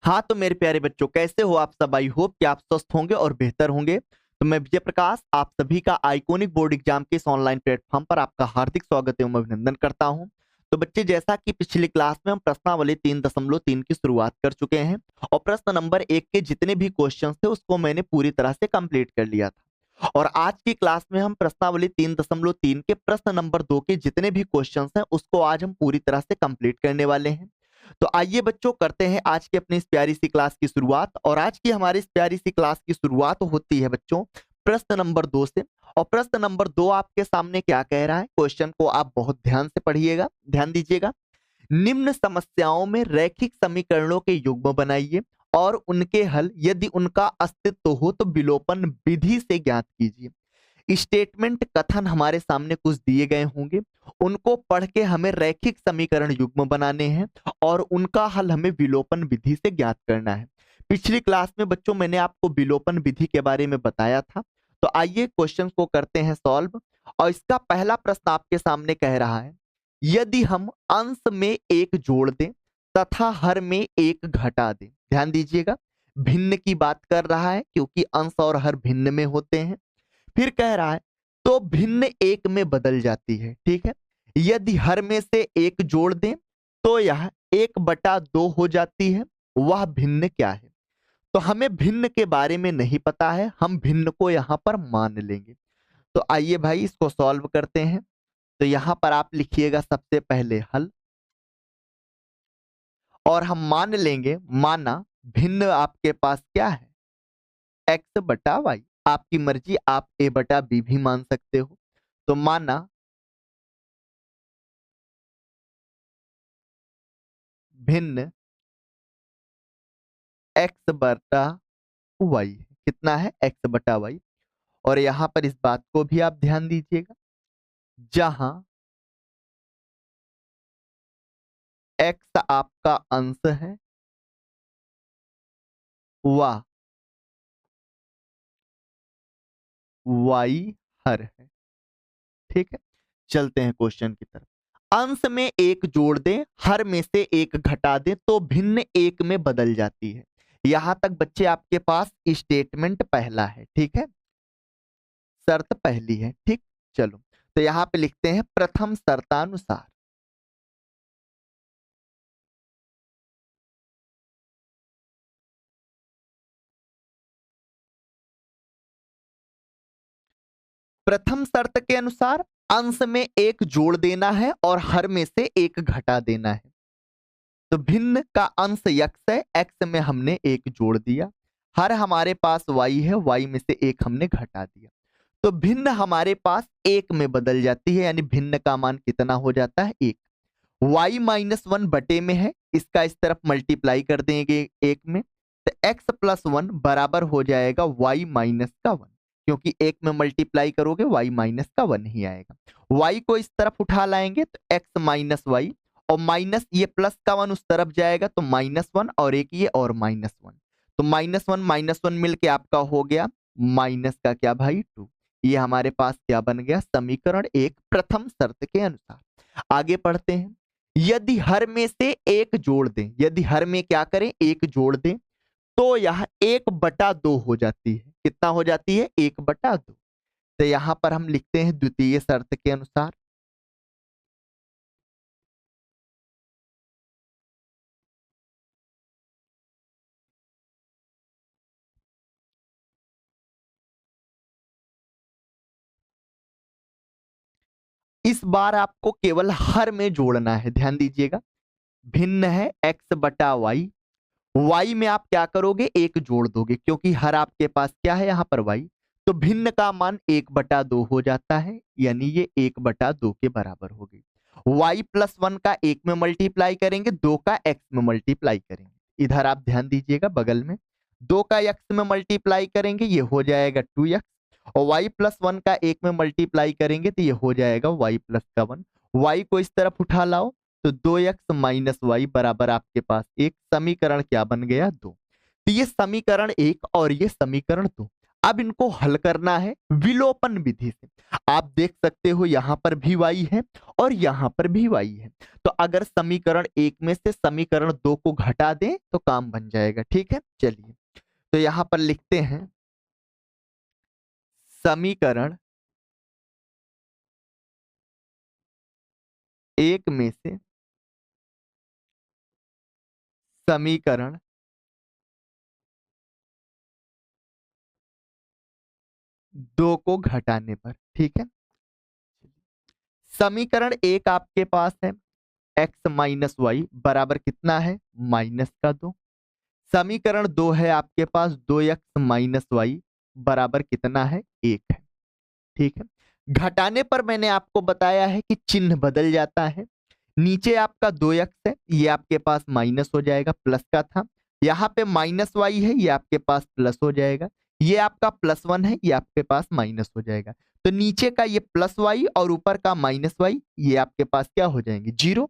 हाँ तो मेरे प्यारे बच्चों, कैसे हो आप सब? आई होप कि आप स्वस्थ होंगे और बेहतर होंगे। तो मैं विजय प्रकाश आप सभी का आइकॉनिक बोर्ड एग्जाम के इस ऑनलाइन प्लेटफॉर्म पर आपका हार्दिक स्वागत एवं अभिनंदन करता हूं। तो बच्चे, जैसा कि पिछली क्लास में हम प्रश्नावली 3.3 की शुरुआत कर चुके हैं और प्रश्न नंबर 1 के जितने भी क्वेश्चन थे उसको मैंने पूरी तरह से कंप्लीट कर लिया था। और आज की क्लास में हम प्रश्नावली 3.3 के प्रश्न नंबर 2 के जितने भी क्वेश्चन हैं उसको आज हम पूरी तरह से कंप्लीट करने वाले हैं। तो आइए बच्चों, करते हैं आज की अपनी इस प्यारी सी क्लास की शुरुआत। और आज की हमारी इस प्यारी सी क्लास की शुरुआत होती है बच्चों प्रश्न नंबर 2 से। और प्रश्न नंबर 2 आपके सामने क्या कह रहा है, क्वेश्चन को आप बहुत ध्यान से पढ़िएगा, ध्यान दीजिएगा। निम्न समस्याओं में रैखिक समीकरणों के युग्म बनाइए और उनके हल यदि उनका अस्तित्व हो तो विलोपन विधि से ज्ञात कीजिए। स्टेटमेंट कथन हमारे सामने कुछ दिए गए होंगे, उनको पढ़ के हमें रैखिक समीकरण युग्म बनाने हैं और उनका हल हमें विलोपन विधि से ज्ञात करना है। पिछली क्लास में बच्चों मैंने आपको विलोपन विधि के बारे में बताया था। तो आइए क्वेश्चन को करते हैं सॉल्व। और इसका पहला प्रश्न आपके सामने कह रहा है, यदि हम अंश में एक जोड़ दें तथा हर में एक घटा दें। ध्यान दीजिएगा, भिन्न की बात कर रहा है क्योंकि अंश और हर भिन्न में होते हैं। फिर कह रहा है तो भिन्न एक में बदल जाती है। ठीक है, यदि हर में से एक जोड़ दें तो यह 1/2 हो जाती है। वह भिन्न क्या है? तो हमें भिन्न के बारे में नहीं पता है, हम भिन्न को यहां पर मान लेंगे। तो आइए भाई इसको सॉल्व करते हैं। तो यहां पर आप लिखिएगा सबसे पहले हल, और हम मान लेंगे, माना भिन्न आपके पास क्या है, x/y। आपकी मर्जी, आप a/b भी मान सकते हो। तो माना भिन्न x/y कितना है, x/y। और यहां पर इस बात को भी आप ध्यान दीजिएगा, जहां x आपका अंश है, व y हर है। ठीक है, चलते हैं क्वेश्चन की तरफ। अंश में एक जोड़ दें, हर में से एक घटा दें तो भिन्न एक में बदल जाती है। यहां तक बच्चे आपके पास स्टेटमेंट पहला है। ठीक है, शर्त पहली है। ठीक, चलो तो यहां पे लिखते हैं प्रथम शर्तानुसार। प्रथम शर्त के अनुसार अंश में एक जोड़ देना है और हर में से एक घटा देना है। तो भिन्न का अंश x है, x में हमने एक जोड़ दिया, हर हमारे पास y है, y में से एक हमने घटा दिया। तो भिन्न हमारे पास एक में बदल जाती है, यानी भिन्न का मान कितना हो जाता है, 1। y-1 बटे में है, इसका इस तरफ मल्टीप्लाई कर देंगे एक में, तो x+1 बराबर हो जाएगा y-1, क्योंकि एक में मल्टीप्लाई करोगे y-1 ही आएगा। y को इस तरफ उठा लाएंगे तो x-y, और माइनस ये प्लस का 1 उस तरफ जाएगा तो -1, और एक ये और -1। तो -1 मिलके आपका हो गया माइनस का क्या भाई 2। ये हमारे पास क्या बन गया, समीकरण 1 प्रथम शर्त के अनुसार। आगे पढ़ते हैं, यदि हर में से एक जोड़ दें, यदि हर में क्या करें, एक जोड़ दें तो यह 1/2 हो जाती है। कितना हो जाती है, 1/2। तो यहां पर हम लिखते हैं द्वितीय शर्त के अनुसार। इस बार आपको केवल हर में जोड़ना है, ध्यान दीजिएगा। भिन्न है x/y, y में आप क्या करोगे, एक जोड़ दोगे, क्योंकि हर आपके पास क्या है यहाँ पर y। तो भिन्न का मान 1/2 हो जाता है, यानी ये 1/2 के बराबर हो गई। y+1 का एक में मल्टीप्लाई करेंगे, 2 का x में मल्टीप्लाई करेंगे। इधर आप ध्यान दीजिएगा, बगल में 2 का x में मल्टीप्लाई करेंगे, ये हो जाएगा 2x, और y+1 का एक में मल्टीप्लाई करेंगे तो ये हो जाएगा y+1। y को इस तरफ उठा लाओ तो 2x - y बराबर आपके पास एक। समीकरण क्या बन गया, 2। तो ये समीकरण 1 और ये समीकरण 2। अब इनको हल करना है विलोपन विधि से। आप देख सकते हो यहां पर भी y है और यहां पर भी y है। तो अगर समीकरण एक में से समीकरण दो को घटा दें तो काम बन जाएगा। ठीक है, चलिए तो यहां पर लिखते हैं समीकरण एक में से समीकरण दो को घटाने पर। ठीक है, समीकरण एक आपके पास है x माइनस वाई बराबर कितना है -2। समीकरण दो है आपके पास 2x माइनस वाई बराबर कितना है 1 है। ठीक है, घटाने पर मैंने आपको बताया है कि चिन्ह बदल जाता है। नीचे आपका 2x है, ये आपके पास माइनस हो जाएगा, प्लस का था। यहाँ पे माइनस वाई है, ये आपके पास प्लस हो जाएगा। ये आपका +1 है, ये आपके पास माइनस हो जाएगा। तो नीचे का ये +y और ऊपर का -y ये आपके पास क्या हो जाएंगे 0।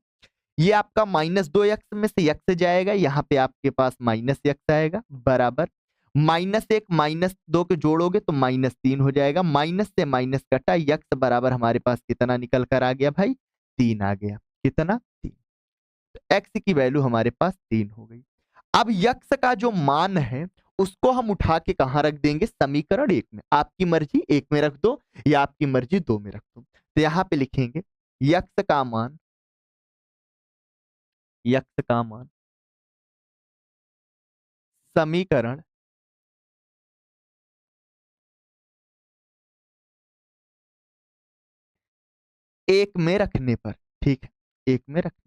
ये आपका -2x में से x जाएगा, यहाँ पे आपके पास -x आएगा बराबर -1 -2 के जोड़ोगे तो -3 हो जाएगा। माइनस से माइनस कटा, x बराबर हमारे पास कितना निकल कर आ गया भाई 3 आ गया। कितना 3। तो x की वैल्यू हमारे पास 3 हो गई। अब x का जो मान है उसको हम उठा के कहां रख देंगे समीकरण एक में। आपकी मर्जी एक में रख दो या आपकी मर्जी दो में रख दो। तो यहां पे लिखेंगे x का मान x का मान समीकरण एक में रखने पर। ठीक है, एक में रखने।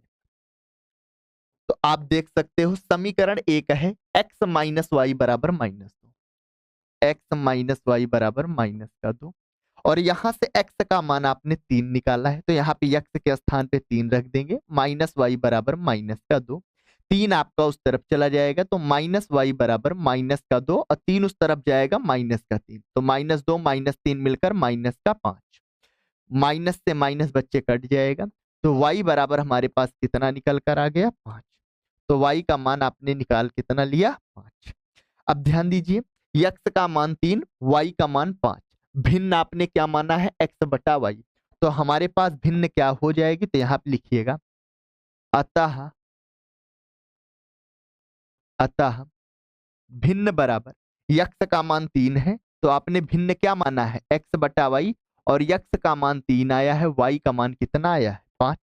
तो आप देख सकते हो समीकरण एक है x माइनस वाई बराबर -2, x माइनस वाई बराबर -2। और यहां से x का मान आपने 3 निकाला है, तो यहाँ पे x के स्थान पे 3 रख देंगे। -y बराबर -2। 3 आपका उस तरफ चला जाएगा तो -y बराबर -2 और 3 उस तरफ जाएगा -3। तो -2 -3 मिलकर -5। माइनस से माइनस बच्चे कट जाएगा तो y बराबर हमारे पास कितना निकल कर आ गया 5। तो y का मान आपने निकाल कितना लिया 5। अब ध्यान दीजिए x का मान 3 y का मान 5। भिन्न आपने क्या माना है x बटा y। तो हमारे पास भिन्न क्या हो जाएगी, तो यहां पे लिखिएगा अतः अतः भिन्न बराबर x का मान 3 है तो आपने भिन्न क्या माना है x बटा y और x का मान 3 आया है, y का मान कितना आया है 5।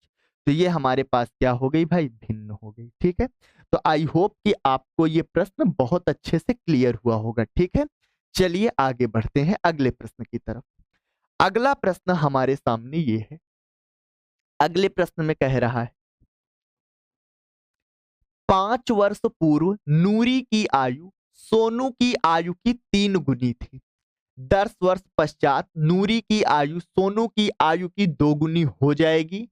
तो ये हमारे पास क्या हो गई भाई भिन्न हो गई। ठीक है, तो आई होप कि आपको ये प्रश्न बहुत अच्छे से क्लियर हुआ होगा। ठीक है, चलिए आगे बढ़ते हैं अगले प्रश्न की तरफ। अगला प्रश्न हमारे सामने ये है। अगले प्रश्न में कह रहा है 5 वर्ष पूर्व नूरी की आयु सोनू की आयु की 3 गुनी थी। 10 वर्ष पश्चात नूरी की आयु सोनू की आयु की 2 गुनी हो जाएगी।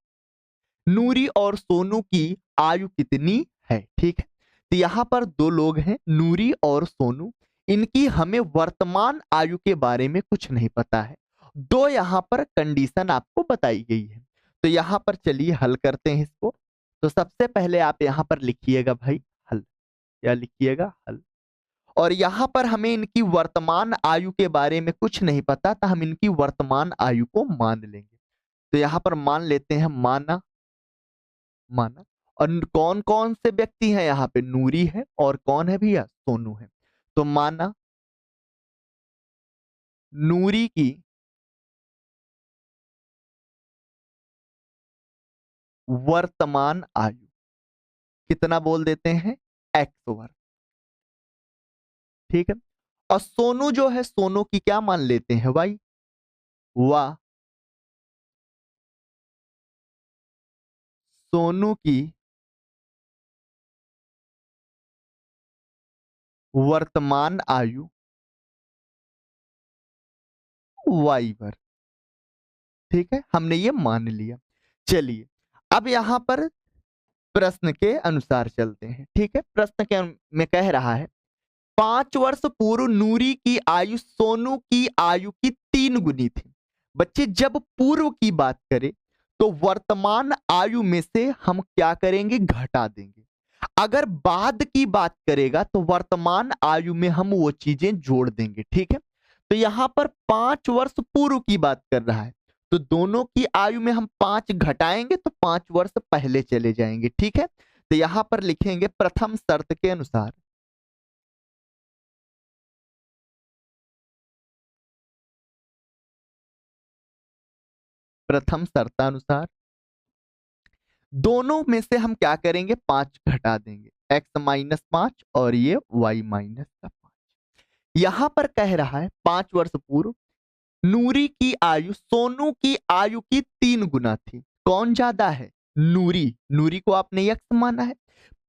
नूरी और सोनू की आयु कितनी है। ठीक है, तो यहां पर दो लोग हैं नूरी और सोनू। इनकी हमें वर्तमान आयु के बारे में कुछ नहीं पता है। दो यहां पर कंडीशन आपको बताई गई है। तो यहां पर चलिए हल करते हैं इसको। तो सबसे पहले आप यहां पर लिखिएगा भाई हल। क्या लिखिएगा हल। और यहां पर हमें इनकी वर्तमान आयु के बारे में कुछ नहीं पता, तो हम इनकी वर्तमान आयु को मान लेंगे। तो यहां पर मान लेते हैं माना माना। और कौन कौन से व्यक्ति हैं यहाँ पे नूरी है और कौन है भैया सोनू है। तो माना नूरी की वर्तमान आयु कितना बोल देते हैं x वर्ष। ठीक है, और सोनू जो है सोनू की क्या मान लेते हैं y। वाह, सोनू की वर्तमान आयु y वर्ष। ठीक है, हमने ये मान लिया। चलिए अब यहां पर प्रश्न के अनुसार चलते हैं। ठीक है, प्रश्न के में कह रहा है 5 वर्ष पूर्व नूरी की आयु सोनू की आयु की 3 गुनी थी। बच्चे जब पूर्व की बात करें तो वर्तमान आयु में से हम क्या करेंगे घटा देंगे। अगर बाद की बात करेगा तो वर्तमान आयु में हम वो चीजें जोड़ देंगे। ठीक है, तो यहां पर 5 वर्ष पूर्व की बात कर रहा है, तो दोनों की आयु में हम 5 घटाएंगे तो 5 वर्ष पहले चले जाएंगे। ठीक है, तो यहां पर लिखेंगे प्रथम शर्त के अनुसार, प्रथम शर्तानुसार दोनों में से हम क्या करेंगे, 5 घटा देंगे, x-5 और ये y-5। यहां पर कह रहा है 5 वर्ष पूर्व नूरी की आयु सोनू की आयु की 3 गुना थी। कौन ज्यादा है, नूरी। नूरी को आपने यक्स माना है।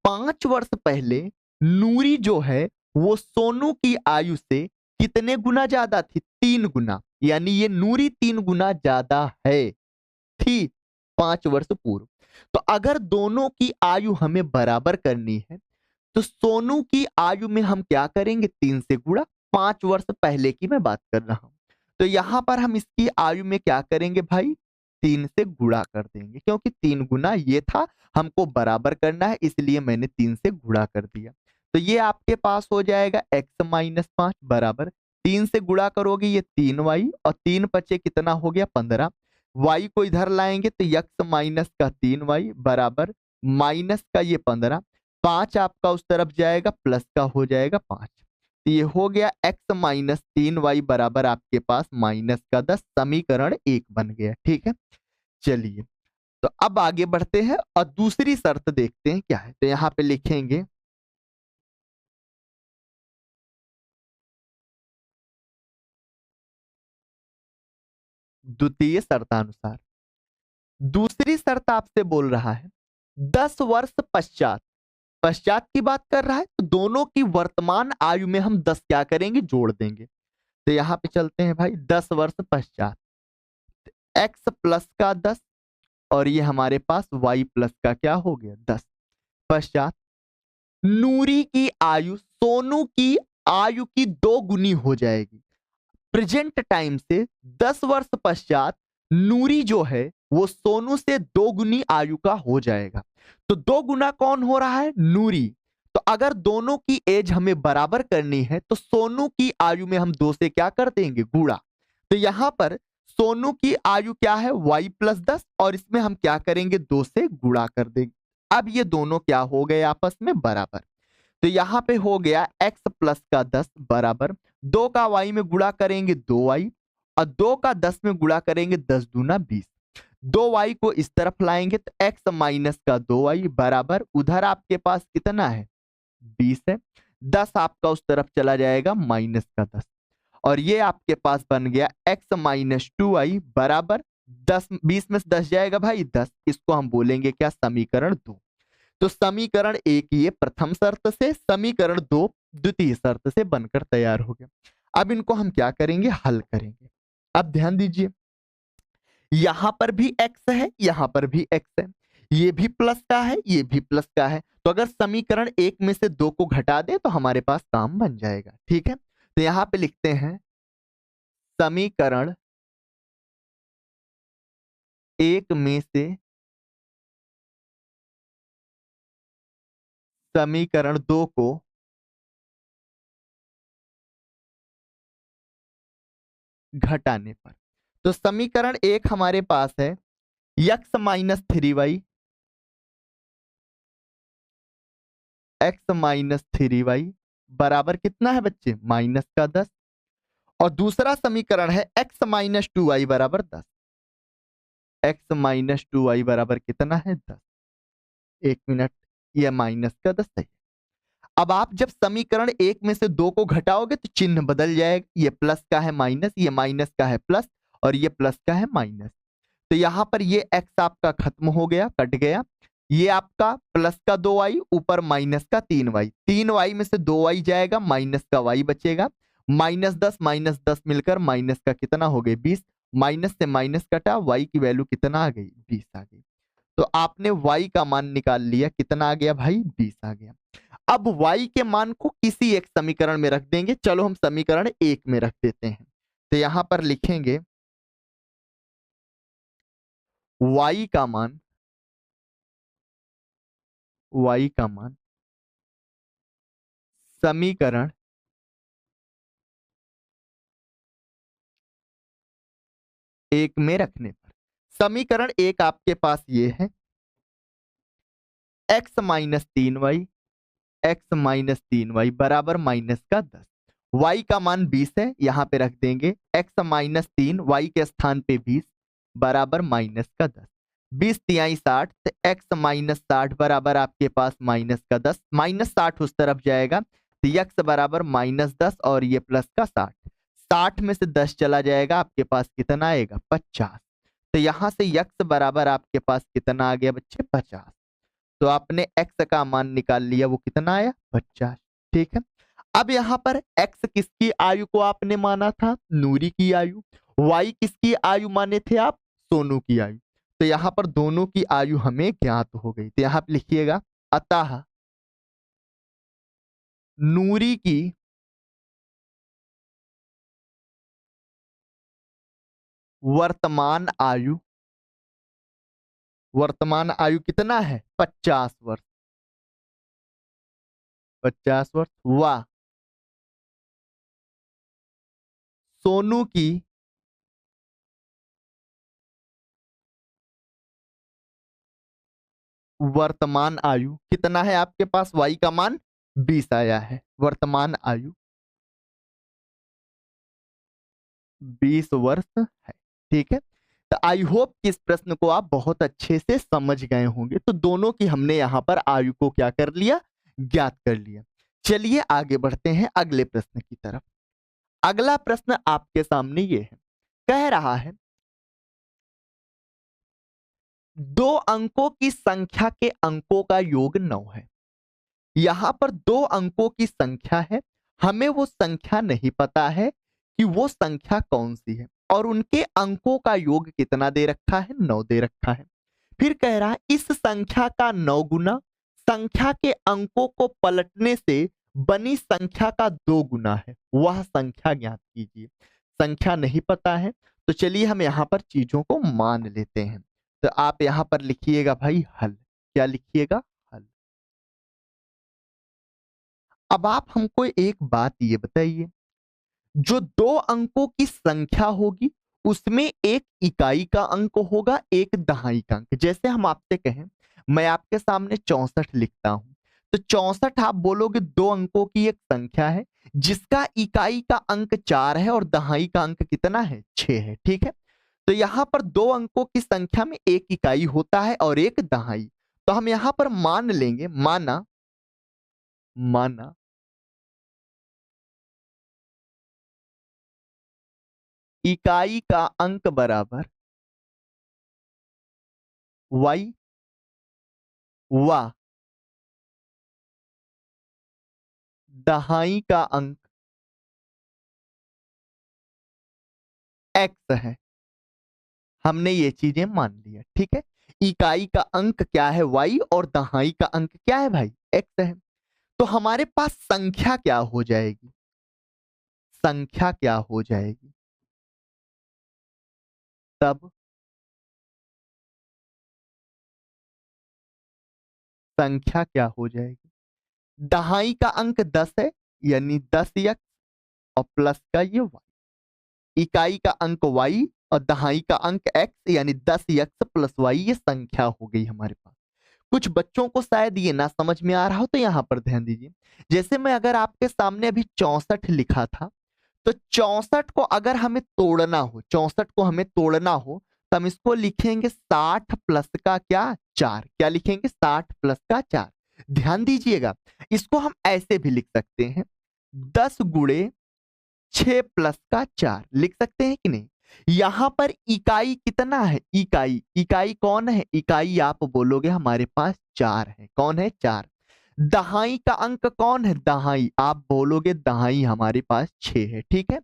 5 वर्ष पहले नूरी जो है वो सोनू की आयु से कितने गुना ज्यादा थी, 3 गुना, यानी ये नूरी 3 गुना ज्यादा है, थी 5 वर्ष पूर्व। तो अगर दोनों की आयु हमें बराबर करनी है तो सोनू की आयु में हम क्या करेंगे, 3 से गुणा, 5 वर्ष पहले की मैं बात कर रहा हूं। तो यहां पर हम इसकी आयु में क्या करेंगे भाई, 3 से गुणा कर देंगे, क्योंकि 3 गुना ये था, हमको बराबर करना है, इसलिए मैंने 3 से गुणा कर दिया। तो ये आपके पास हो जाएगा x-5 बराबर 3 से गुणा करोगे ये 3y, और 3 बचे कितना हो गया 15। y को इधर लाएंगे तो x-3y बराबर माइनस का ये 15, 5 आपका उस तरफ जाएगा, प्लस का हो जाएगा 5। तो ये हो गया x-3y बराबर आपके पास -10, समीकरण 1 बन गया। ठीक है, चलिए तो अब आगे बढ़ते हैं और दूसरी शर्त देखते हैं क्या है। तो यहां पे लिखेंगे द्वितीय शर्तानुसार, दूसरी शर्त आपसे बोल रहा है 10 वर्ष पश्चात, पश्चात की बात कर रहा है, तो दोनों की वर्तमान आयु में हम 10 क्या करेंगे, जोड़ देंगे। तो यहां पे चलते हैं भाई, 10 वर्ष पश्चात x+10, और ये हमारे पास y+ का क्या हो गया 10, पश्चात नूरी की आयु सोनू की आयु की 2 गुनी हो जाएगी। प्रेजेंट टाइम से 10 वर्ष पश्चात नूरी जो है वो सोनू से 2 गुनी आयु का हो जाएगा। तो 2 गुना कौन हो रहा है, नूरी। तो अगर दोनों की एज हमें बराबर करनी है तो सोनू की आयु में हम 2 से क्या कर देंगे, गुणा। तो यहां पर सोनू की आयु क्या है, y+10, और इसमें हम क्या करेंगे, 2 से गुणा कर देंगे। अब ये दोनों क्या हो गए आपस में बराबर। तो यहां पे हो गया x+10 बराबर 2 का y में गुणा करेंगे 2y, और 2 का 10 में गुणा करेंगे 10 दूना 20। 2y को इस तरफ लाएंगे तो x-2y बराबर उधर आपके पास कितना है 20 है, 10 आपका उस तरफ चला जाएगा -10, और ये आपके पास बन गया x-2y बराबर 10, 20 में से 10 जाएगा भाई 10, इसको हम बोलेंगे क्या, समीकरण 2। तो समीकरण 1 ये प्रथम शर्त से, समीकरण 2 द्वितीय शर्त से बनकर तैयार हो गया। अब इनको हम क्या करेंगे, हल करेंगे। अब ध्यान दीजिए, यहां पर भी x है, यहां पर भी x है, ये भी प्लस का है, ये भी प्लस का है, तो अगर समीकरण 1 में से 2 को घटा दे तो हमारे पास काम बन जाएगा। ठीक है, तो यहां पे लिखते हैं समीकरण 1 में से समीकरण 2 को घटाने पर, तो समीकरण 1 हमारे पास है x-3y, x-3y बराबर कितना है बच्चे, -10, और दूसरा समीकरण है x-2y बराबर 10, x-2y बराबर कितना है 10, 1 मिनट, ये -10 सही। अब आप जब समीकरण 1 में से 2 को घटाओगे तो चिन्ह बदल जाएगा, ये प्लस का है माइनस, ये माइनस का है प्लस, और ये प्लस का है माइनस। तो यहां पर ये x आपका खत्म हो गया, कट गया, ये आपका प्लस का 2y ऊपर माइनस का 3y, 3y में से 2y जाएगा, माइनस का y बचेगा, -10 मिलकर माइनस का कितना हो गया 20, माइनस से माइनस कटा, y की वैल्यू कितना आ गई 20 आ गई। तो आपने y का मान निकाल लिया, कितना आ गया भाई 20 आ गया। अब y के मान को किसी एक समीकरण में रख देंगे, चलो हम समीकरण 1 में रख देते हैं। तो यहां पर लिखेंगे y का मान, y का मान समीकरण 1 में रखने पर समीकरण 1 आपके पास ये है x माइनस 3y बराबर माइनस का 10। y का मान 20 है, यहां पे रख देंगे x माइनस 3 y के स्थान पे 20 बराबर माइनस का 10। 20 तिहाई 60, तो x माइनस 60 बराबर आपके पास माइनस का 10। माइनस 60 उस तरफ जाएगा तो x बराबर माइनस 10 और ये प्लस का 60। 60 में से 10 चला जाएगा, आपके पास कितना आएगा 50। तो यहां से x बराबर आपके पास कितना आ गया बच्चे 50। तो आपने x का मान निकाल लिया, वो कितना आया 50। ठीक है, अब यहां पर x किसकी आयु को आपने माना था, नूरी की आयु। y किसकी आयु माने थे आप, सोनू की आयु। तो यहां पर दोनों की आयु हमें ज्ञात हो गई। तो यहां पर लिखिएगा अतः नूरी की वर्तमान आयु कितना है 50 वर्ष। 50 वर्ष व सोनू की वर्तमान आयु कितना है आपके पास, y का मान 20 आया है, वर्तमान आयु 20 वर्ष है। ठीक है, तो आई होप कि इस प्रश्न को आप बहुत अच्छे से समझ गए होंगे। तो दोनों की हमने यहां पर आयु को क्या कर लिया, ज्ञात कर लिया। चलिए आगे बढ़ते हैं अगले प्रश्न की तरफ। अगला प्रश्न आपके सामने ये है, कह रहा है 2 अंकों की संख्या के अंकों का योग 9 है। यहां पर 2 अंकों की संख्या है, हमें वो संख्या नहीं पता है कि वो संख्या कौन सी है, और उनके अंकों का योग कितना दे रखा है, 9 दे रखा है। फिर कह रहा है इस संख्या का 9 गुना संख्या के अंकों को पलटने से बनी संख्या का 2 गुना है, वह संख्या ज्ञात कीजिए। संख्या नहीं पता है, तो चलिए हम यहां पर चीजों को मान लेते हैं। तो आप यहां पर लिखिएगा भाई हल। क्या लिखिएगा, हल। अब आप हमको एक बात ये बताइए, जो 2 अंकों की संख्या होगी उसमें एक इकाई का अंक होगा, एक दहाई का अंक। जैसे हम आपसे कहें मैं आपके सामने 64 लिखता हूं, तो 64 आप बोलोगे 2 अंकों की एक संख्या है जिसका इकाई का अंक 4 है और दहाई का अंक कितना है 6 है। ठीक है, तो यहां पर 2 अंकों की संख्या में एक इकाई होता है और एक दहाई। तो हम यहां पर मान लेंगे, माना माना इकाई का अंक बराबर y व दहाई का अंक x है। हमने ये चीजें मान लिया। ठीक है, इकाई का अंक क्या है y और दहाई का अंक क्या है भाई x है। तो हमारे पास संख्या क्या हो जाएगी, संख्या क्या हो जाएगी, तब संख्या क्या हो जाएगी, दहाई का अंक 10 है यानी 10x और प्लस का ये y। इकाई का अंक y और दहाई का अंक x यानी 10x प्लस y, ये संख्या हो गई हमारे पास। कुछ बच्चों को शायद ये ना समझ में आ रहा हो तो यहां पर ध्यान दीजिए। जैसे मैं अगर आपके सामने अभी 64 लिखा था, तो 64 को अगर हमें तोड़ना हो, 64 को हमें तोड़ना हो तो हम इसको लिखेंगे 60 प्लस का क्या 4। क्या लिखेंगे, 60 प्लस का 4। ध्यान दीजिएगा, इसको हम ऐसे भी लिख सकते हैं 10 गुणे 6 प्लस का 4 लिख सकते हैं कि नहीं। यहां पर इकाई कितना है, इकाई कौन है, इकाई आप बोलोगे हमारे पास 4 है। कौन है, 4। दहाई का अंक कौन है, दहाई आप बोलोगे दहाई हमारे पास 6 है। ठीक है,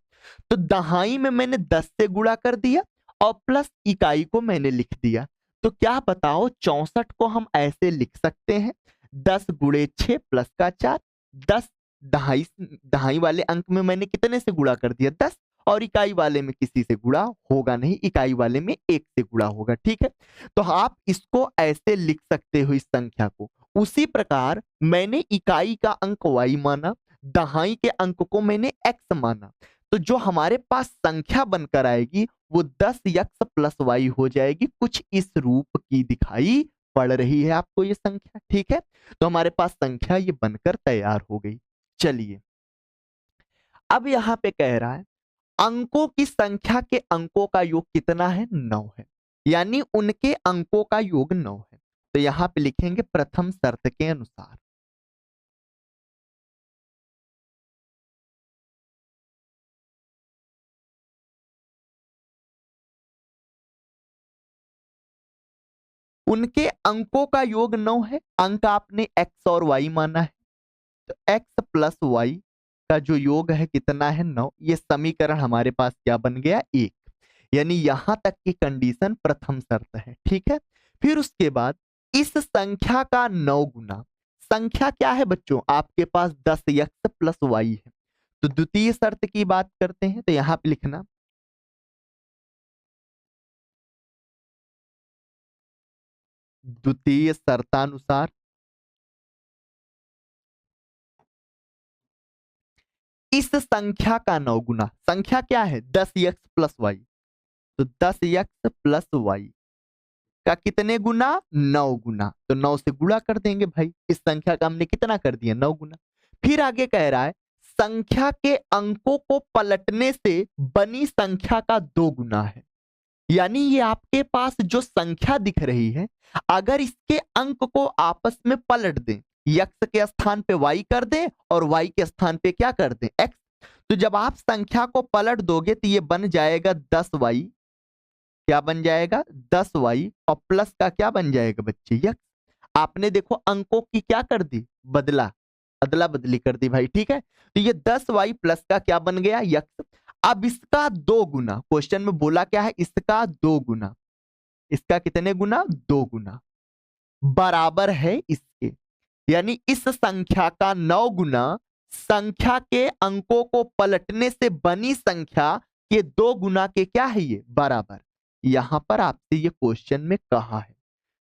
तो दहाई में मैंने 10 से गुणा कर दिया और प्लस इकाई को मैंने लिख दिया। तो क्या बताओ, 64 को हम ऐसे लिख सकते हैं 10 गुणे 6 प्लस का 4। 10 दहाई दहाई वाले अंक में मैंने कितने से गुणा कर दिया 10, और इकाई वाले में किसी से गुणा होगा नहीं, इकाई वाले में 1 से गुणा होगा। ठीक है, तो आप इसको ऐसे लिख सकते हो इस संख्या को। उसी प्रकार मैंने इकाई का अंक y माना, दहाई के अंक को मैंने x माना, तो जो हमारे पास संख्या बनकर आएगी वो 10x प्लस वाई हो जाएगी। कुछ इस रूप की दिखाई पड़ रही है आपको ये संख्या, ठीक है। तो हमारे पास संख्या ये बनकर तैयार हो गई। चलिए, अब यहां पे कह रहा है अंकों की संख्या के अंकों का योग कितना है, 9 है। यानी उनके अंकों का योग 9 है। तो यहां पे लिखेंगे प्रथम शर्त के अनुसार उनके अंकों का योग 9 है। अंक आपने x और y माना है, तो x प्लस वाई का जो योग है कितना है, 9। ये समीकरण हमारे पास क्या बन गया, 1। यानी यहां तक की कंडीशन प्रथम शर्त है, ठीक है। फिर उसके बाद इस संख्या का 9 गुना, संख्या क्या है बच्चों, आपके पास 10x प्लस वाई है। तो द्वितीय शर्त की बात करते हैं, तो यहां पे लिखना द्वितीय शर्तानुसार इस संख्या का 9 गुना, संख्या क्या है 10x प्लस वाई, तो 10x प्लस वाई का कितने गुना, 9 गुना। तो 9 से गुणा कर देंगे भाई, इस संख्या का हमने कितना कर दिया, 9 गुना। फिर आगे कह रहा है संख्या के अंकों को पलटने से बनी संख्या का 2 गुना है। यानी ये आपके पास जो संख्या दिख रही है, अगर इसके अंक को आपस में पलट दें, यक्स के स्थान पे वाई कर दें और वाई के स्थान पे क्या कर दें, एक्स, तो जब आप संख्या को पलट दोगे तो ये बन जाएगा 10y। क्या बन जाएगा, 10y, और प्लस का क्या बन जाएगा बच्चे, यक्स। आपने देखो अंकों की क्या कर दी, बदला, अदला बदली कर दी भाई, ठीक है। तो ये 10y प्लस का क्या बन गया, यक्स। अब इसका 2 गुना, क्वेश्चन में बोला क्या है, इसका 2 गुना, इसका कितने गुना, 2 गुना बराबर है इसके। यानी इस संख्या का 9 गुना संख्या के अंकों को पलटने से बनी संख्या के 2 गुना के क्या है, ये बराबर। यहां पर आपसे ये क्वेश्चन में कहा है,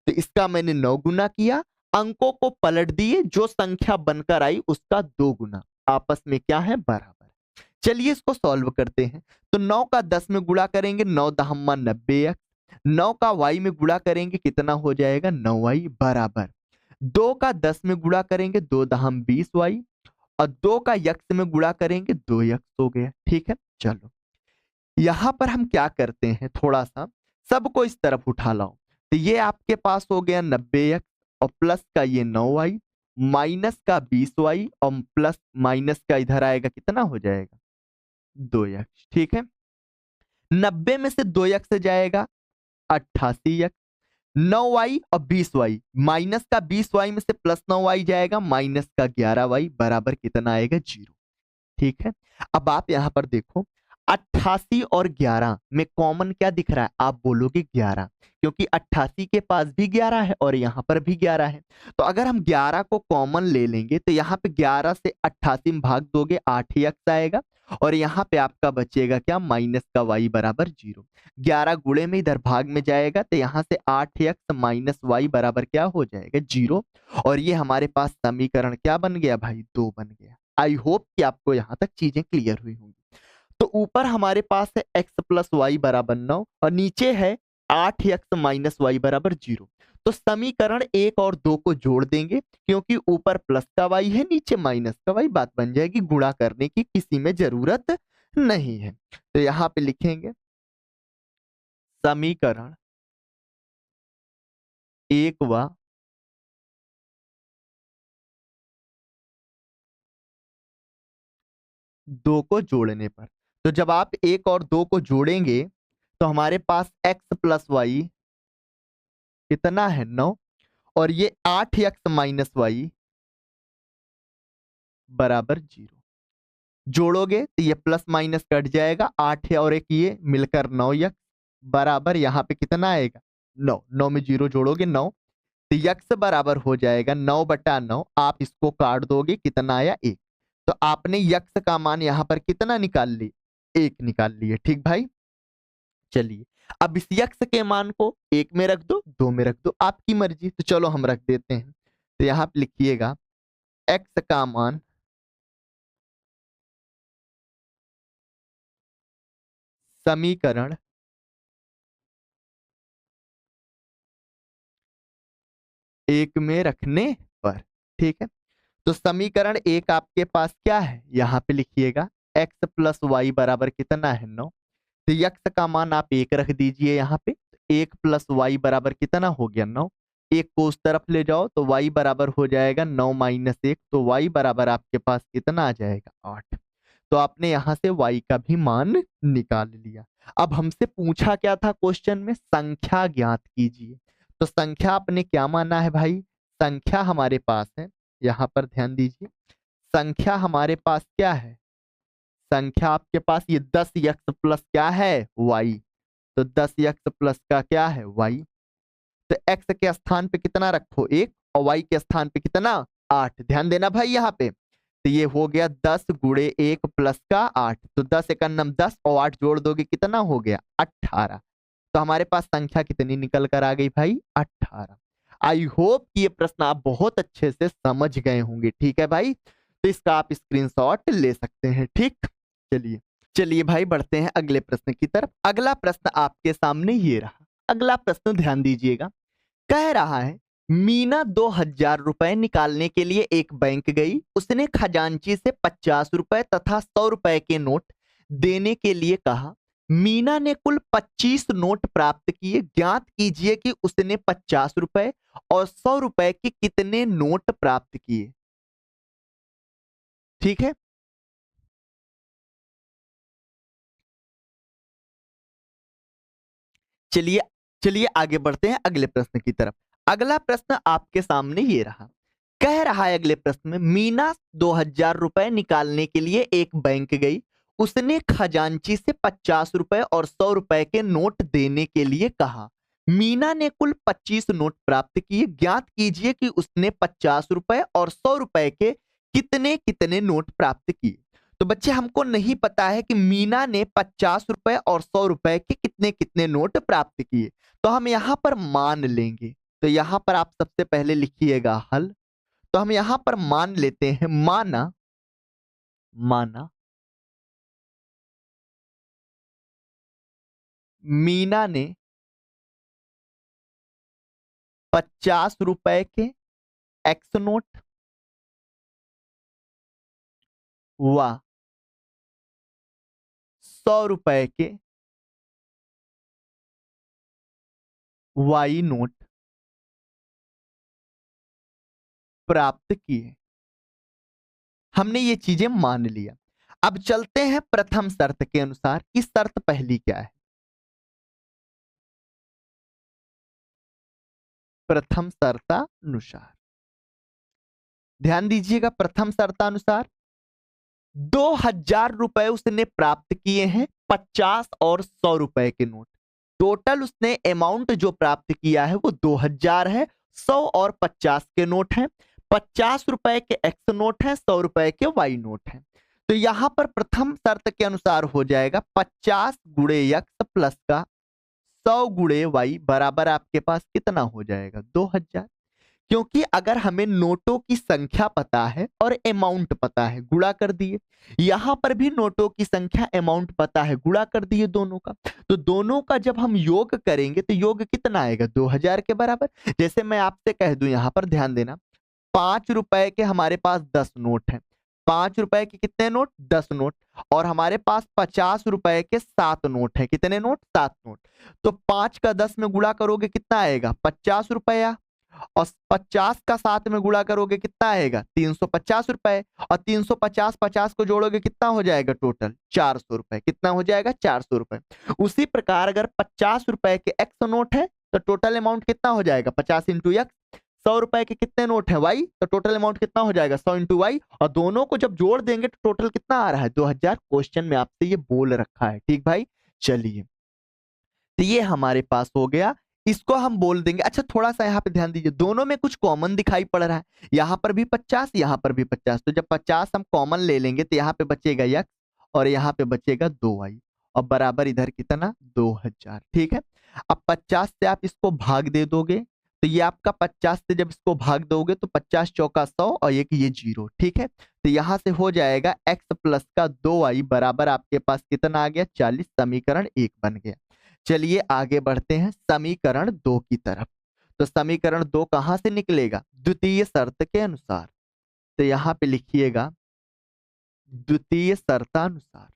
तो इसका मैंने 9 गुना किया, अंकों को पलट दिए, जो संख्या बनकर आई उसका 2 गुना, आपस में क्या है, बराबर। चलिए इसको सॉल्व करते हैं। तो 9 का 10 में गुणा करेंगे, 9 दहम्मा 90x। 9 का y में गुणा करेंगे, कितना हो जाएगा, 9y बराबर। 2 का 10 में गुणा करेंगे, 2 दहम 20y, और 2 का यक्स में गुणा करेंगे, 2x हो गया, ठीक है। चलो यहां पर हम क्या करते हैं, थोड़ा सा सबको इस तरफ उठा लाओ। तो ये आपके पास हो गया 90x, और प्लस का ये 9y, माइनस का 20y, और प्लस माइनस का इधर आएगा, कितना हो जाएगा, 2x, ठीक है। 90 में से 2x जाएगा 88x, 9y और 20y, माइनस का 20y में से प्लस 9y जाएगा, माइनस का 11y बराबर कितना आएगा, 0, ठीक है। अब आप यहां पर देखो 88 और 11 में कॉमन क्या दिख रहा है, आप बोलोगे 11, क्योंकि 88 के पास भी 11 है और यहां पर भी 11 है। तो अगर हम 11 को कॉमन ले लेंगे तो यहां पे 11 से 88 में भाग दोगे, 8 ही एक्स आएगा, और यहां पे आपका बचेगा क्या, माइनस का वाई बराबर 0। 11 गुणे में इधर भाग में जाएगा, तो यहां से 8x माइनस वाई बराबर क्या हो जाएगा, 0। और ये हमारे पास समीकरण क्या बन गया भाई, 2 बन गया। आई होप कि आपको यहां तक चीजें क्लियर हुई होंगी। तो ऊपर हमारे पास है x प्लस वाई बराबर 9, और नीचे है 8x माइनस वाई बराबर 0। तो समीकरण 1 और 2 को जोड़ देंगे, क्योंकि ऊपर प्लस का वाई है, नीचे माइनस का वाई, बात बन जाएगी, गुणा करने की किसी में जरूरत नहीं है। तो यहां पे लिखेंगे समीकरण 1 व 2 को जोड़ने पर, तो जब आप 1 और 2 को जोड़ेंगे तो हमारे पास x प्लस वाई कितना है, 9, और ये 8x माइनस वाई बराबर 0। जोड़ोगे तो ये प्लस माइनस कट जाएगा, 8 है और एक ये मिलकर 9x बराबर, यहां पे कितना आएगा, 9। 9 में 0 जोड़ोगे 9, तो यक्स बराबर हो जाएगा 9/9। आप इसको काट दोगे, कितना आया, 1। तो आपने यक्स का मान यहां पर कितना निकाल ली, 1 निकाल लिए, ठीक भाई। चलिए अब इस यक्स के मान को 1 में रख दो, 2 में रख दो, आपकी मर्जी। तो चलो हम रख देते हैं। तो यहां पे लिखिएगा एक्स का मान समीकरण एक में रखने पर। ठीक है, तो समीकरण एक आपके पास क्या है, यहां पे लिखिएगा x प्लस वाई बराबर कितना है 9। तो यक्स का मान आप एक रख दीजिए यहाँ पे, एक प्लस वाई बराबर कितना हो गया 9। एक को उस तरफ ले जाओ तो y बराबर हो जाएगा 9 माइनस 1, तो y बराबर आपके पास कितना आ जाएगा 8। तो आपने यहां से y का भी मान निकाल लिया। अब हमसे पूछा क्या था क्वेश्चन में, संख्या ज्ञात कीजिए। तो संख्या आपने क्या माना है भाई, संख्या हमारे पास है, यहां पर ध्यान दीजिए, संख्या हमारे पास क्या है, संख्या आपके पास ये 10 यक्स प्लस क्या है y। तो 10 यक्स प्लस का क्या है y। तो x के स्थान पे कितना रखो 1, और y के स्थान पे कितना 8। ध्यान देना भाई यहाँ पे, तो ये हो गया 10 गुणे 1 प्लस का 8। तो 10 एक अन्नम 10 और 8 जोड़ दोगे कितना हो गया 18। तो हमारे पास संख्या कितनी निकल कर आ गई भाई 18। आई होप ये प्रश्न आप बहुत अच्छे से समझ गए होंगे। ठीक है भाई, तो इसका आप स्क्रीनशॉट ले सकते हैं। ठीक, चलिए चलिए भाई बढ़ते हैं अगले प्रश्न की तरफ। अगला प्रश्न आपके सामने ये रहा। अगला प्रश्न ध्यान दीजिएगा, कह रहा है मीना 2000 रुपए निकालने के लिए एक बैंक गई। उसने खजांची से 50 रुपए तथा 100 रुपए के नोट देने के लिए कहा। मीना ने कुल 25 नोट प्राप्त किए। ज्ञात कीजिए कि उसने 50 रुपए और 100 रुपए के कितने नोट प्राप्त किए। ठीक है, चलिए चलिए आगे बढ़ते हैं अगले प्रश्न की तरफ। अगला प्रश्न आपके सामने ये रहा। कह रहा है अगले प्रश्न में, मीना 2000 रुपए निकालने के लिए एक बैंक गई। उसने खजांची से 50 रुपए और 100 रुपए के नोट देने के लिए कहा। मीना ने कुल 25 नोट प्राप्त किए। ज्ञात कीजिए कि उसने 50 रुपए और 100 रुपए के कितने कितने नोट प्राप्त किए। तो बच्चे हमको नहीं पता है कि मीना ने 50 रुपए और 100 रुपए के कितने कितने नोट प्राप्त किए, तो हम यहां पर मान लेंगे। तो यहां पर आप सबसे पहले लिखिएगा हल। तो हम यहां पर मान लेते हैं, माना माना मीना ने 50 रुपए के एक्स नोट व 100 रुपए के वाई नोट प्राप्त किए। हमने ये चीजें मान लिया। अब चलते हैं प्रथम शर्त के अनुसार कि शर्त पहली क्या है। प्रथम शर्तानुसार ध्यान दीजिएगा, प्रथम शर्तानुसार 2000 रुपए उसने प्राप्त किए हैं, 50 और 100 रुपए के नोट। टोटल उसने अमाउंट जो प्राप्त किया है वो 2000 है। 100 और 50 के नोट हैं। 50 रुपए के एक्स नोट हैं, 100 रुपए के वाई नोट हैं। तो यहां पर प्रथम शर्त के अनुसार हो जाएगा 50 गुणे एक्स प्लस का 100 गुणे वाई बराबर आपके पास कितना हो जाएगा 2000। क्योंकि अगर हमें नोटों की संख्या पता है और अमाउंट पता है, गुणा कर दिए। यहां पर भी नोटों की संख्या अमाउंट पता है, गुणा कर दिए दोनों का। तो दोनों का जब हम योग करेंगे तो योग कितना आएगा 2000 के बराबर। जैसे मैं आपसे कह दूं, यहां पर ध्यान देना, 5 रुपए के हमारे पास 10 नोट हैं। 5 रुपए के कितने नोट 10 नोट, और हमारे पास 50 रुपए के 7 नोट हैं। कितने नोट 7 नोट। तो 5 का 10 में गुणा करोगे कितना आएगा 50 रुपया, और 50 का 7 में गुणा करोगे कितना आएगा 350 रुपए, और 350 50 को जोड़ोगे कितना हो जाएगा टोटल 400 रुपए। कितना हो जाएगा 400 रुपए। उसी प्रकार अगर 50 रुपए के एक्स नोट है तो टोटल अमाउंट कितना हो जाएगा 50 इंटू एक्स। 100 रुपए के कितने नोट है वाई, तो टोटल अमाउंट कितना हो जाएगा 100 इंटू वाई, और दोनों को जब जोड़ देंगे तो टोटल कितना आ रहा है 2000। क्वेश्चन में आपसे ये बोल रखा है। ठीक भाई, चलिए तो ये हमारे पास हो गया, इसको हम बोल देंगे। अच्छा थोड़ा सा यहाँ पे ध्यान दीजिए, दोनों में कुछ कॉमन दिखाई पड़ रहा है। यहाँ पर भी 50, यहाँ पर भी 50। तो जब 50 हम कॉमन ले लेंगे तो यहाँ पे बचेगा यक्स और यहाँ पे बचेगा 2y, और बराबर इधर कितना 2000। ठीक है, अब 50 से आप इसको भाग दे दोगे तो ये आपका 50 से जब इसको भाग दोगे तो 50 चौका 100 और एक ये 0, ठीक है। तो यहां से हो जाएगा x प्लस का 2y बराबर आपके पास कितना आ गया 40, समीकरण 1 बन गया। चलिए आगे बढ़ते हैं समीकरण 2 की तरफ। तो समीकरण 2 कहां से निकलेगा, द्वितीय शर्त के अनुसार। तो यहां पे लिखिएगा द्वितीय शर्तानुसार।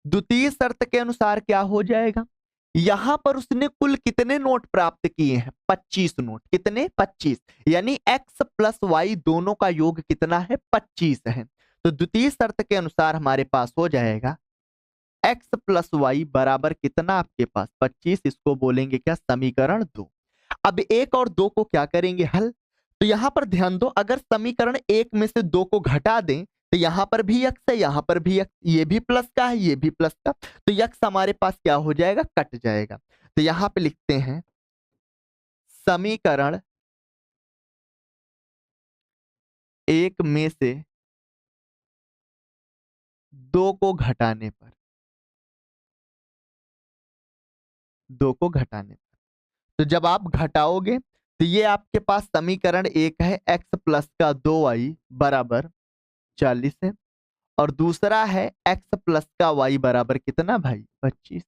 द्वितीय शर्त के अनुसार क्या हो जाएगा, यहां पर उसने कुल कितने नोट प्राप्त किए हैं, 25 नोट। कितने, 25। यानी x प्लस वाई दोनों का योग कितना है, 25 है। तो द्वितीय शर्त के अनुसार हमारे पास हो जाएगा x प्लस वाई बराबर कितना आपके पास 25, इसको बोलेंगे क्या, समीकरण 2। अब एक और दो को क्या करेंगे, हल। तो यहां पर ध्यान दो, अगर समीकरण एक में से दो को घटा दें तो यहां पर भी यक्स है, यहां पर भी यक्स, ये भी प्लस का है, ये भी प्लस का, तो यक्स हमारे पास क्या हो जाएगा, कट जाएगा। तो यहां पे लिखते हैं समीकरण एक में से दो को घटाने पर, दो को घटाने पर, तो जब आप घटाओगे तो ये आपके पास समीकरण एक है एक्स प्लस का 2y बराबर 40 है, और दूसरा है x प्लस का y बराबर कितना भाई 25।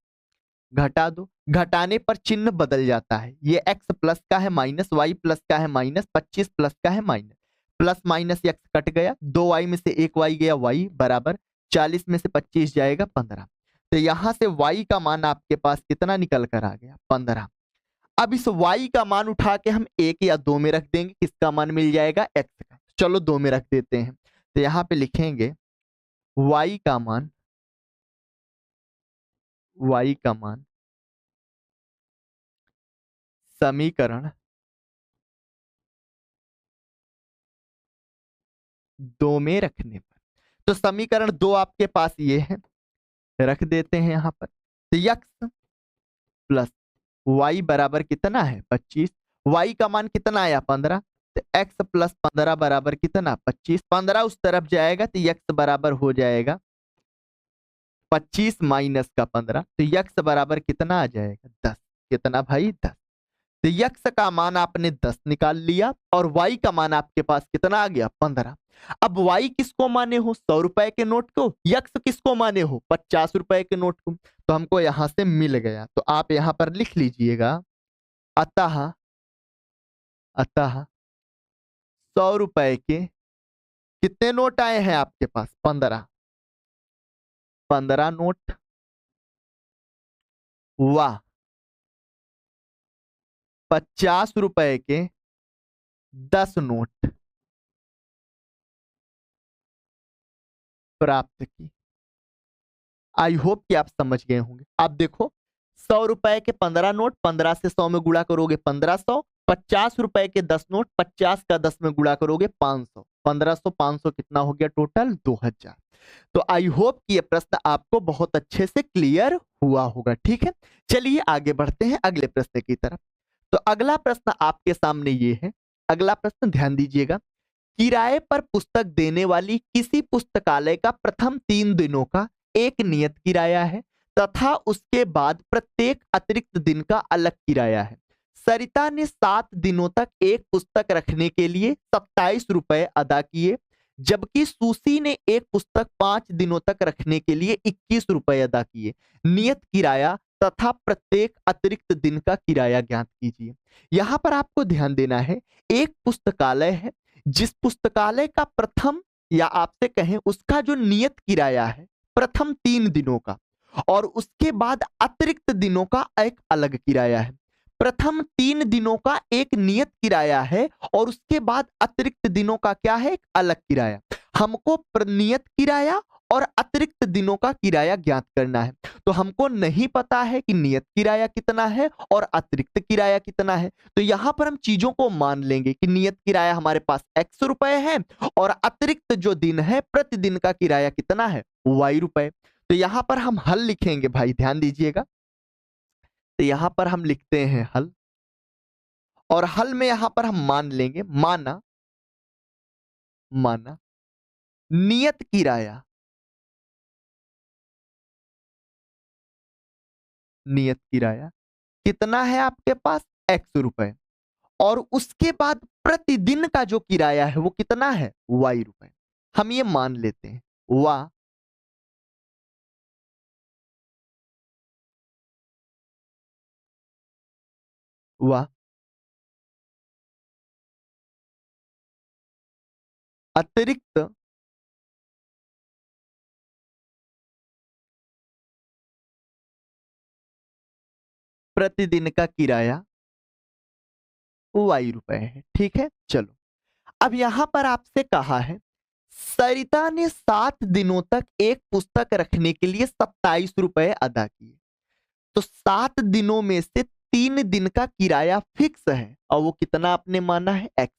घटा दो, घटाने पर चिन्ह बदल जाता है, ये x प्लस का है माइनस, y प्लस का है माइनस, 25 प्लस का है minus, plus minus x cut गया, 2y में से एक y गया, y बराबर 40 में से 25 जाएगा 15। तो यहां से y का मान आपके पास कितना निकल कर आ गया, 15। अब इस y का मान उठा के हम एक या दो में रख देंगे, किसका मान मिल जाएगा, x का। चलो दो में रख देते हैं। तो यहां पे लिखेंगे y का मान, y का मान समीकरण दो में रखने पर। तो समीकरण दो आपके पास ये है, रख देते हैं यहां पर। तो x प्लस y बराबर कितना है 25, y का मान कितना आया 15, तो x प्लस 15 बराबर कितना 25, 15 उस तरफ जाएगा तो x बराबर हो जाएगा 25 माइनस का 15, तो यक्स बराबर कितना आ जाएगा 10। कितना भाई 10। तो यक्स का मान आपने 10 निकाल लिया और y का मान आपके पास कितना आ गया 15। अब y किसको माने हो, 100 रुपए के नोट को, यक्स किसको माने हो 50 रुपए के नोट को। तो हमको यहां से मिल गया, तो आप यहां पर लिख लीजिएगा अतः, अतः 100 रुपए के कितने नोट आए हैं आपके पास, 15, 15 नोट, वाह 50 रुपए के 10 नोट प्राप्त की। आई होप कि आप समझ गए होंगे। आप देखो 100 रुपए के 15 नोट, 15 से 100 में गुणा करोगे 1500, 50 रुपए के 10 नोट, 50 का 10 में गुणा करोगे 500, 1500 500 कितना हो गया टोटल 2000। तो आई होप कि ये प्रश्न आपको बहुत अच्छे से क्लियर हुआ होगा, ठीक है। चलिए आगे बढ़ते हैं अगले प्रश्न की तरफ। तो अगला प्रश्न आपके सामने ये है, अगला प्रश्न ध्यान दीजिएगा। किराए पर पुस्तक देने वाली किसी पुस्तकालय का प्रथम 3 दिनों का एक नियत किराया है तथा उसके बाद प्रत्येक अतिरिक्त दिन का अलग किराया है। सरिता ने 7 दिनों तक एक पुस्तक रखने के लिए 27 रुपए अदा किए, जबकि सुसी ने एक पुस्तक 5 दिनों तक रखने के लिए 21 रुपए अदा किए। नियत किराया तथा प्रत्येक अतिरिक्त दिन का किराया ज्ञात कीजिए। यहां पर आपको ध्यान देना है, एक पुस्तकालय है, जिस पुस्तकालय का प्रथम या आपसे कहें उसका जो नियत किराया है प्रथम 3 दिनों का, और उसके बाद अतिरिक्त दिनों का एक अलग किराया है। प्रथम 3 दिनों का एक नियत किराया है और उसके बाद अतिरिक्त दिनों का क्या है, एक अलग किराया। हमको नियत किराया और अतिरिक्त दिनों का किराया ज्ञात करना है। तो हमको नहीं पता है कि नियत किराया कितना है और अतिरिक्त किराया कितना है। तो यहां पर हम चीजों को मान लेंगे कि नियत किराया हमारे पास x रुपए है और अतिरिक्त जो दिन है प्रतिदिन का किराया कितना है y रुपए। तो यहां पर हम हल लिखेंगे भाई, ध्यान दीजिएगा। तो यहां पर हम लिखते हैं हल, और हल में यहां पर हम मान लेंगे, माना, माना नियत किराया, नियत किराया कितना है आपके पास x रुपए, और उसके बाद प्रतिदिन का जो किराया है वो कितना है y रुपए। हम ये मान लेते हैं वाह वाह अतिरिक्त प्रतिदिन का किराया y रुपए है। ठीक है, चलो अब यहां पर आपसे कहा है सरिता ने 7 दिनों तक एक पुस्तक रखने के लिए 27 रुपए अदा किए। तो 7 दिनों में से 3 दिन का किराया फिक्स है और वो कितना आपने माना है x।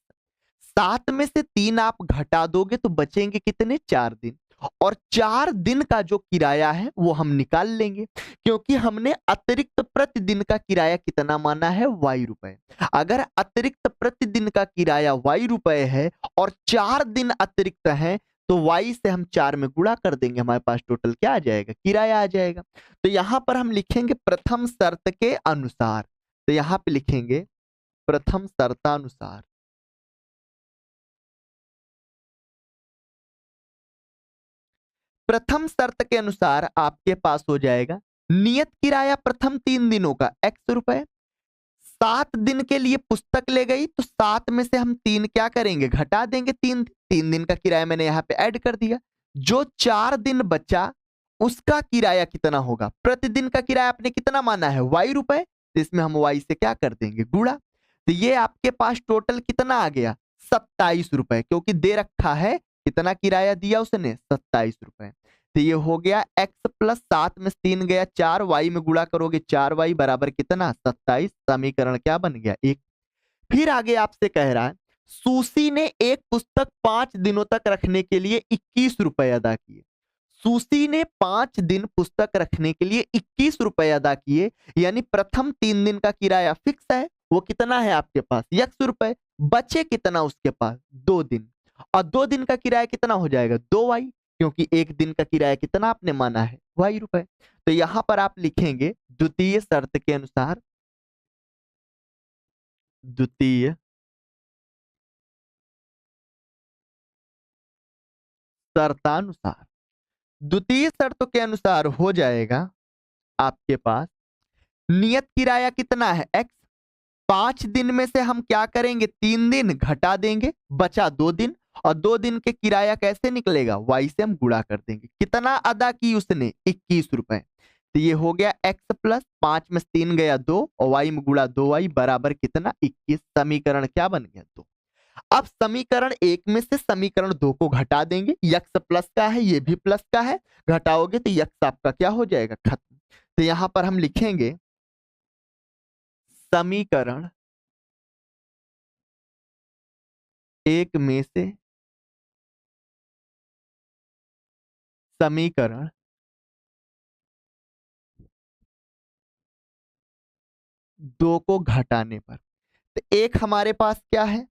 7 में से 3 आप घटा दोगे तो बचेंगे कितने 4 दिन, और 4 दिन का जो किराया है वो हम निकाल लेंगे, क्योंकि हमने अतिरिक्त प्रतिदिन का किराया कितना माना है y रुपए। अगर अतिरिक्त प्रतिदिन का किराया y रुपए है और 4 दिन अतिरिक्त है तो y से हम 4 में गुणा कर देंगे, हमारे पास टोटल क्या आ जाएगा किराया आ जाएगा। तो यहां पर हम लिखेंगे प्रथम शर्त के अनुसार, तो यहां पे लिखेंगे प्रथम शर्तानुसार। प्रथम शर्त के अनुसार आपके पास हो जाएगा नियत किराया प्रथम 3 दिनों का x रुपए। 7 दिन के लिए पुस्तक ले गई तो 7 में से हम 3 क्या करेंगे घटा देंगे, 3 दिन का किराया मैंने यहाँ पे ऐड कर दिया। जो 4 दिन बचा उसका किराया कितना होगा, प्रतिदिन का किराया आपने कितना माना है y रुपए, तो इसमें हम y से क्या कर देंगे गुणा। तो ये आपके पास टोटल कितना आ गया 27 रुपए, क्योंकि दे रखा है कितना किराया दिया उसने 27 रुपए। तो ये हो गया x प्लस 7 में से 3 गया 4, y में गुणा करोगे 4y बराबर कितना 27। समीकरण क्या बन गया 1। फिर आगे आपसे कह रहा है सुशी ने एक पुस्तक 5 दिनों तक रखने के लिए 21 रुपए अदा किए। सुशी ने 5 दिन पुस्तक रखने के लिए 21 रुपए अदा किए, यानी प्रथम 3 दिन का किराया फिक्स है, वो कितना है आपके पास x रुपए। बचे कितना उसके पास 2 दिन, और 2 दिन का किराया कितना हो जाएगा 2y, क्योंकि 1 दिन का किराया कितना आपने माना है y रुपए। तो यहां पर आप लिखेंगे द्वितीय शर्त के अनुसार, द्वितीय शर्तानुसार, द्वितीय शर्त के अनुसार हो जाएगा आपके पास नियत किराया कितना है x। 5 दिन में से हम क्या करेंगे 3 दिन घटा देंगे, बचा 2 दिन, और 2 दिन के किराया कैसे निकलेगा y से हम गुणा कर देंगे। कितना अदा की उसने 21 रुपए। तो ये हो गया x प्लस 5 में से 3 गया 2 और y में गुणा 2y बराबर कितना 21। समीकरण क्या बन गया 2। अब समीकरण 1 में से समीकरण 2 को घटा देंगे, यक्स प्लस का है ये भी प्लस का है, घटाओगे तो यक्स आपका क्या हो जाएगा खत्म। तो यहां पर हम लिखेंगे समीकरण 1 में से समीकरण 2 को घटाने पर, तो एक हमारे पास क्या है,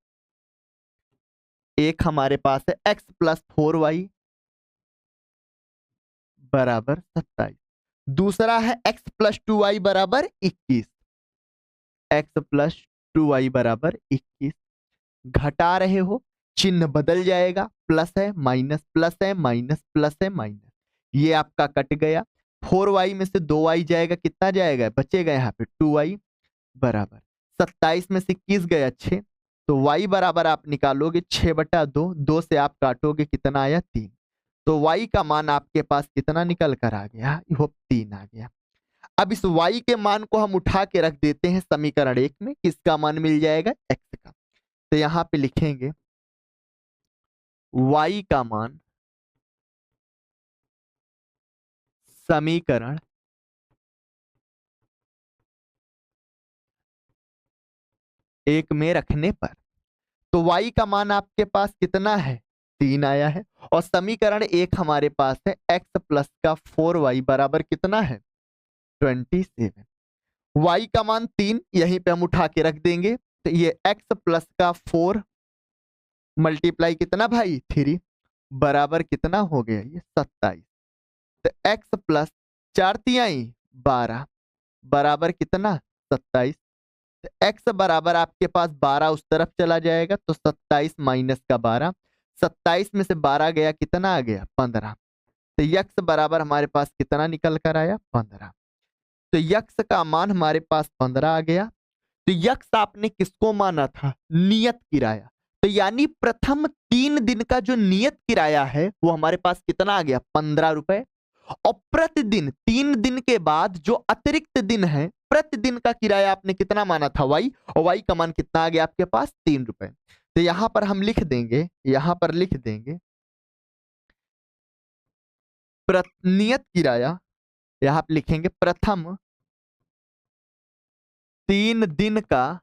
एक हमारे पास है x प्लस 4y बराबर 27। दूसरा है x प्लस 2y बराबर 21, x प्लस 2y बराबर 21। घटा रहे हो चिन्ह बदल जाएगा, प्लस है माइनस, प्लस है माइनस, प्लस है माइनस, ये आपका कट गया। 4y में से 2y जाएगा, कितना जाएगा बचेगा यहाँ पे 2y बराबर 27 में से 21 गया 6, तो y बराबर आप निकालोगे 6/2, 2 से आप काटोगे कितना आया 3, तो y का मान आपके पास कितना निकल कर आ गया, वो 3 आ गया। अब इस y के मान को हम उठा के रख देते हैं समीकरण 1 में, किसका मान मिल जाएगा x का। तो यहां पे लिखेंगे y का मान समीकरण 1 में रखने पर, तो y का मान आपके पास कितना है 3 आया है, और समीकरण 1 हमारे पास है x प्लस का 4y बराबर कितना है 27। y का मान 3 यहीं पे हम उठा के रख देंगे, तो ये x प्लस का 4 मल्टीप्लाई कितना भाई 3 बराबर कितना हो गया ये 27। तो x प्लस 4 तिहाई 12 बराबर कितना 27। तो x बराबर आपके पास 12 उस तरफ चला जाएगा, तो 27 माइनस का 12, 27 में से 12 गया, कितना आ गया 15। तो यक्स बराबर हमारे पास कितना निकल कर आया 15। तो यक्स का मान हमारे पास 15 आ गया। तो यक्स आपने किसको माना था, नियत किराया। तो यानी प्रथम 3 दिन का जो नियत किराया है वो हमारे पास कितना आ गया 15 रुपए। और प्रतिदिन 3 दिन के बाद जो अतिरिक्त दिन है, प्रतिदिन का किराया आपने कितना माना था वाई, और वाई का मान कितना आ गया आपके पास 3 रुपए। तो यहां पर हम लिख देंगे, यहां पर लिख देंगे नियत किराया, यहां पर लिखेंगे प्रथम 3 दिन का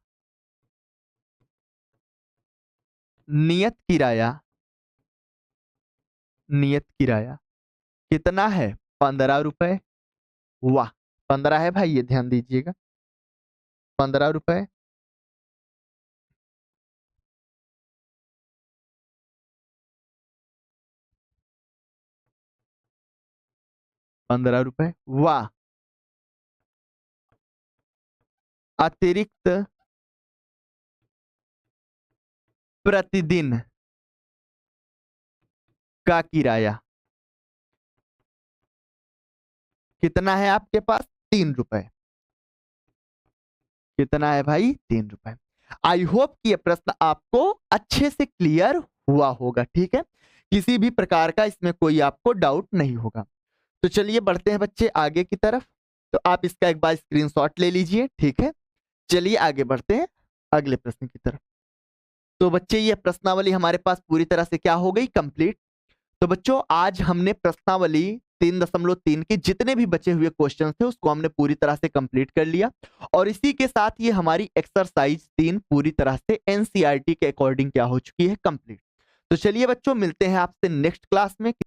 नियत किराया, नियत किराया कितना है 15 रुपए। वाह, 15 है भाई, ये ध्यान दीजिएगा 15 रुपए। 15 रुपए। वाह, अतिरिक्त प्रतिदिन का किराया कितना है आपके पास 3 रुपए। कितना है भाई 3 रुपए। आई होप कि यह प्रश्न आपको अच्छे से क्लियर हुआ होगा, ठीक है, किसी भी प्रकार का इसमें कोई आपको डाउट नहीं होगा। तो चलिए बढ़ते हैं बच्चे आगे की तरफ। तो आप इसका एक बार स्क्रीनशॉट ले लीजिए, ठीक है। चलिए आगे बढ़ते हैं अगले प्रश्न की तरफ। तो बच्चे ये प्रश्नावली हमारे पास पूरी तरह से क्या हो गई कंप्लीट। तो बच्चों आज हमने प्रश्नावली 3.3 के जितने भी बचे हुए क्वेश्चन थे उसको हमने पूरी तरह से कंप्लीट कर लिया, और इसी के साथ ये हमारी एक्सरसाइज 3 पूरी तरह से एनसीईआरटी के अकॉर्डिंग क्या हो चुकी है कंप्लीट। तो चलिए बच्चों मिलते हैं आपसे नेक्स्ट क्लास में।